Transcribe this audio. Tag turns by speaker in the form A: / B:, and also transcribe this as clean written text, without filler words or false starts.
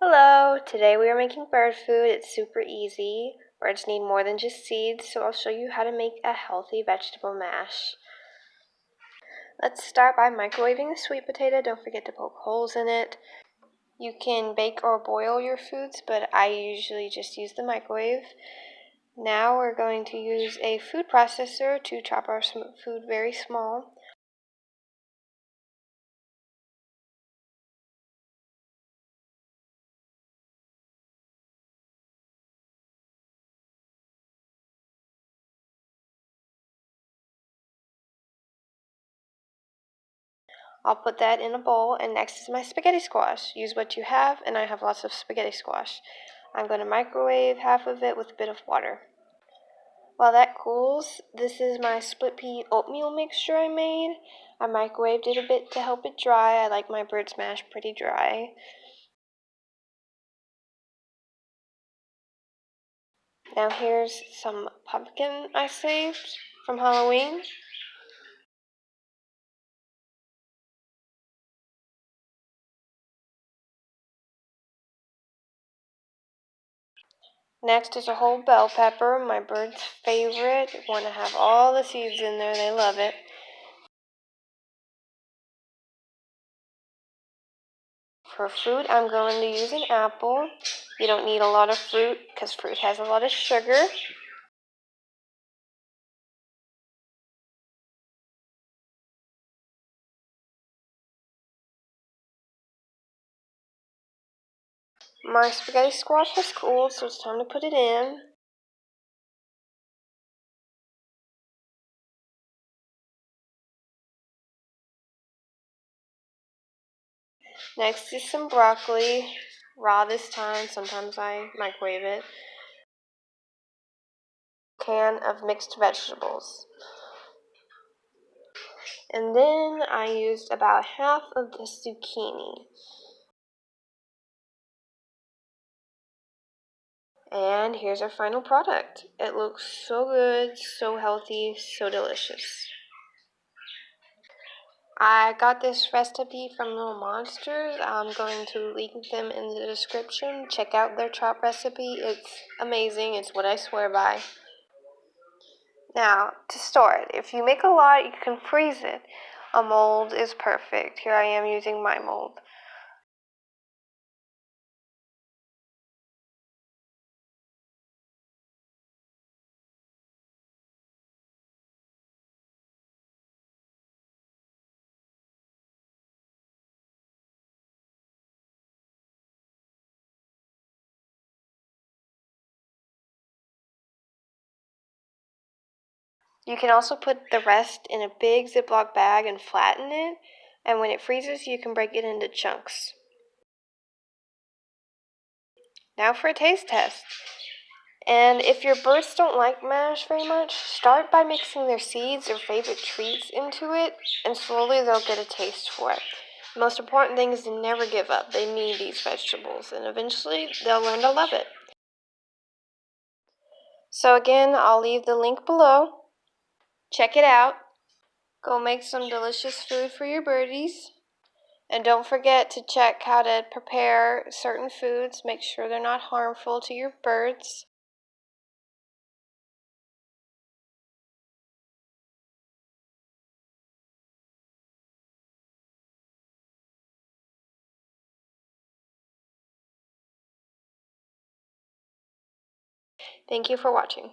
A: Hello! Today we are making bird food. It's super easy. Birds need more than just seeds, so I'll show you how to make a healthy vegetable mash. Let's start by microwaving the sweet potato. Don't forget to poke holes in it. You can bake or boil your foods, but I usually just use the microwave. Now we're going to use a food processor to chop our food very small. I'll put that in a bowl, and next is my spaghetti squash. Use what you have, and I have lots of spaghetti squash. I'm going to microwave half of it with a bit of water. While that cools, this is my split pea oatmeal mixture I made. I microwaved it a bit to help it dry. I like my bird smash pretty dry. Now here's some pumpkin I saved from Halloween. Next is a whole bell pepper, my bird's favorite. Want to have all the seeds in there, they love it. For fruit, I'm going to use an apple. You don't need a lot of fruit because fruit has a lot of sugar. My spaghetti squash has cooled, so it's time to put it in. Next is some broccoli, raw this time. Sometimes I microwave it. Can of mixed vegetables. And then I used about half of the zucchini. And here's our final product. It looks so good, so healthy, so delicious. I got this recipe from Little Monsters. I'm going to link them in the description. Check out their chop recipe. It's amazing. It's what I swear by. Now, to store it, if you make a lot, you can freeze it. A mold is perfect. Here I am using my mold. You can also put the rest in a big Ziploc bag and flatten it, and when it freezes, you can break it into chunks. Now for a taste test. And if your birds don't like mash very much, start by mixing their seeds or favorite treats into it, and slowly they'll get a taste for it. The most important thing is to never give up. They need these vegetables, and eventually they'll learn to love it. So again, I'll leave the link below. Check it out. Go make some delicious food for your birdies. And don't forget to check how to prepare certain foods. Make sure they're not harmful to your birds. Thank you for watching.